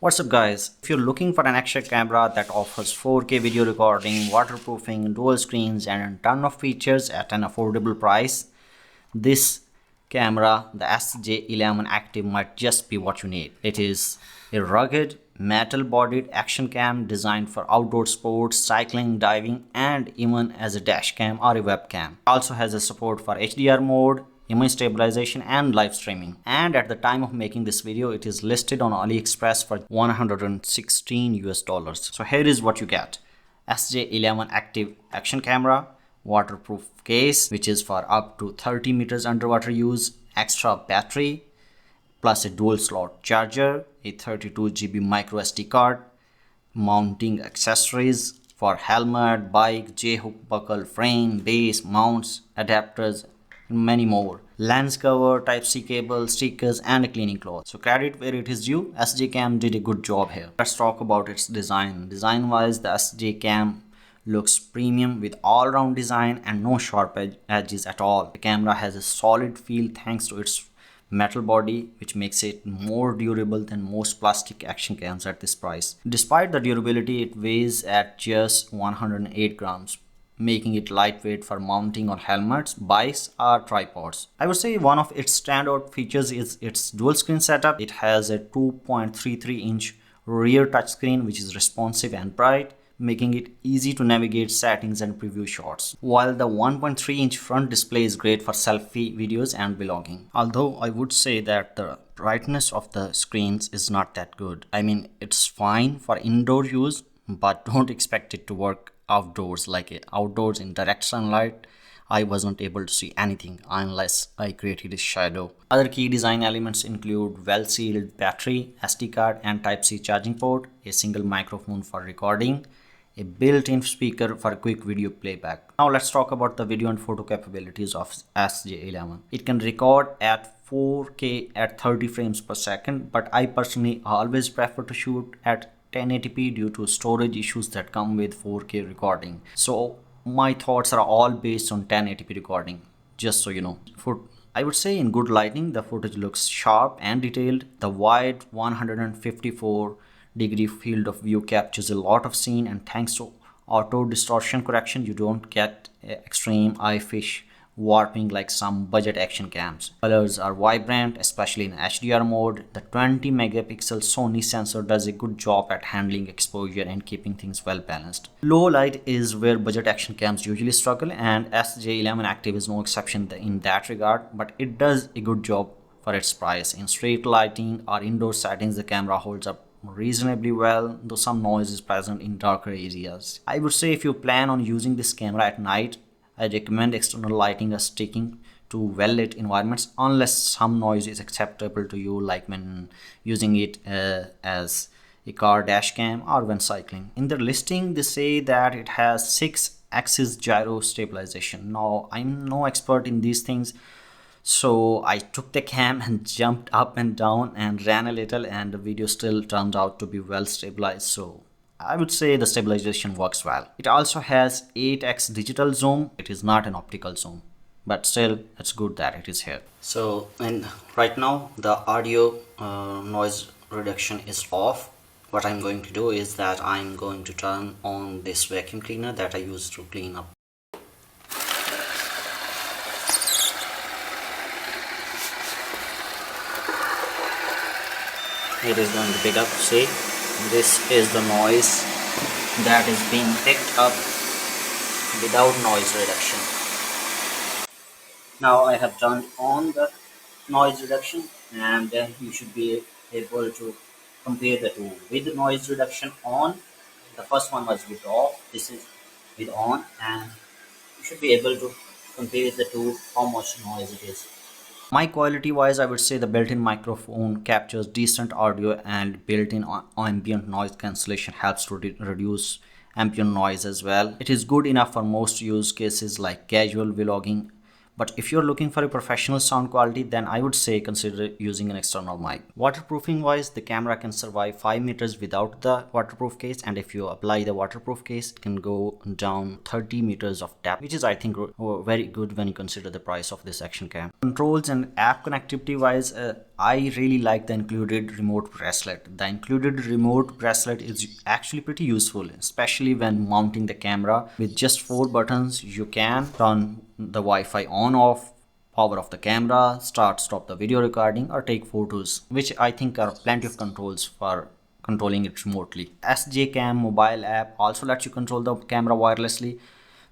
What's up guys, if you're looking for an extra camera that offers 4K video recording, waterproofing, dual screens and a ton of features at an affordable price, this camera, the SJ11 Active, might just be what you need. It is a rugged, metal-bodied action cam designed for outdoor sports, cycling, diving and even as a dash cam or a webcam. It also has a support for HDR mode, image stabilization and live streaming, and at the time of making this video it is listed on AliExpress for $116. So here is what you get: SJ11 Active action camera, waterproof case which is for up to 30 meters underwater use, extra battery plus a dual slot charger, a 32 GB micro SD card, mounting accessories for helmet, bike, J-hook buckle, frame, base, mounts, adapters, many more, lens cover, Type-C cable, stickers and a cleaning cloth. So credit where it is due, SJCAM did a good job here. Let's talk about its design. Design wise, the SJCAM looks premium with all-round design and no sharp edges at all. The camera has a solid feel thanks to its metal body, which makes it more durable than most plastic action cams at this price. Despite the durability, it weighs at just 108 grams, making it lightweight for mounting on helmets, bikes or tripods. I would say one of its standout features is its dual screen setup. It has a 2.33-inch rear touchscreen which is responsive and bright, making it easy to navigate settings and preview shots, while the 1.3-inch front display is great for selfie videos and vlogging. Although I would say that the brightness of the screens is not that good. I mean, it's fine for indoor use, but don't expect it to work outdoors. Like outdoors in direct sunlight, I wasn't able to see anything unless I created a shadow. Other key design elements include well-sealed battery, SD card and Type-C charging port, a single microphone for recording, a built-in speaker for quick video playback. Now let's talk about the video and photo capabilities of SJ11. It can record at 4K at 30 frames per second, but I personally always prefer to shoot at 1080p due to storage issues that come with 4K recording. So my thoughts are all based on 1080p recording, just so you know. I would say in good lighting, the footage looks sharp and detailed. The wide 154-degree field of view captures a lot of scene, and thanks to auto distortion correction, you don't get extreme eye fish warping like some budget action cams. Colors are vibrant, especially in HDR mode. The 20 megapixel Sony sensor does a good job at handling exposure and keeping things well balanced. Low light is where budget action cams usually struggle, and SJ11 Active is no exception in that regard, but it does a good job for its price. In straight lighting or indoor settings, the camera holds up reasonably well, though some noise is present in darker areas. I would say if you plan on using this camera at night, I recommend external lighting or sticking to well-lit environments unless some noise is acceptable to you, like when using it as a car dash cam or when cycling. In their listing, they say that it has 6-axis gyro stabilization. Now, I'm no expert in these things, so I took the cam and jumped up and down and ran a little, and the video still turned out to be well stabilized. So I would say the stabilization works well. It also has 8x digital zoom. It is not an optical zoom, but still it's good that it is here. So, and right now the audio noise reduction is off. What I'm going to do is that I'm going to turn on this vacuum cleaner that I use to clean up. It is going to pick up. See, this is the noise that is being picked up without noise reduction. Now I have turned on the noise reduction, and then you should be able to compare the two. With the noise reduction on, the first one was with off, this is with on, and you should be able to compare the two, how much noise it is. Mic quality wise, I would say the built-in microphone captures decent audio, and built-in ambient noise cancellation helps to reduce ambient noise as well. It is good enough for most use cases like casual vlogging, but if you're looking for a professional sound quality, then I would say consider using an external mic. Waterproofing wise, the camera can survive 5 meters without the waterproof case, and if you apply the waterproof case, it can go down 30 meters of depth, which is I think very good when you consider the price of this action cam. Controls and app connectivity wise, I really like the included remote bracelet. The included remote bracelet is actually pretty useful, especially when mounting the camera. With just 4 buttons, you can turn the Wi-Fi on off, power off the camera, start stop the video recording, or take photos, which I think are plenty of controls for controlling it remotely. SJCAM mobile app also lets you control the camera wirelessly,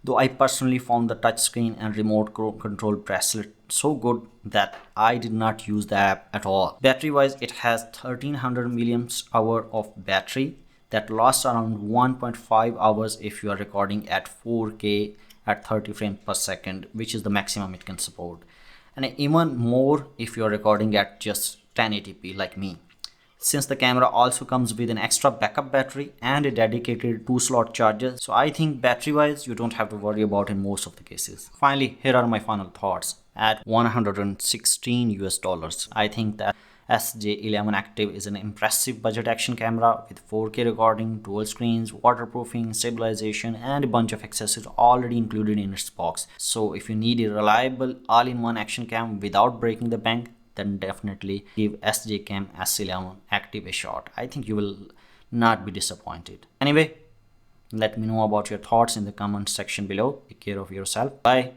though I personally found the touchscreen and remote control bracelet so good that I did not use the app at all. Battery wise, it has 1300 mAh of battery that lasts around 1.5 hours if you are recording at 4K at 30 frames per second, which is the maximum it can support, and even more if you are recording at just 1080p like me. Since the camera also comes with an extra backup battery and a dedicated 2-slot charger, so I think battery wise you don't have to worry about in most of the cases. Finally, here are my final thoughts. At $116, I think that SJ11 Active is an impressive budget action camera with 4K recording, dual screens, waterproofing, stabilization, and a bunch of accessories already included in its box. So if you need a reliable all-in-one action cam without breaking the bank, then definitely give SJCAM SJ11 Active a shot. I think you will not be disappointed. Anyway, let me know about your thoughts in the comment section below. Take care of yourself. Bye.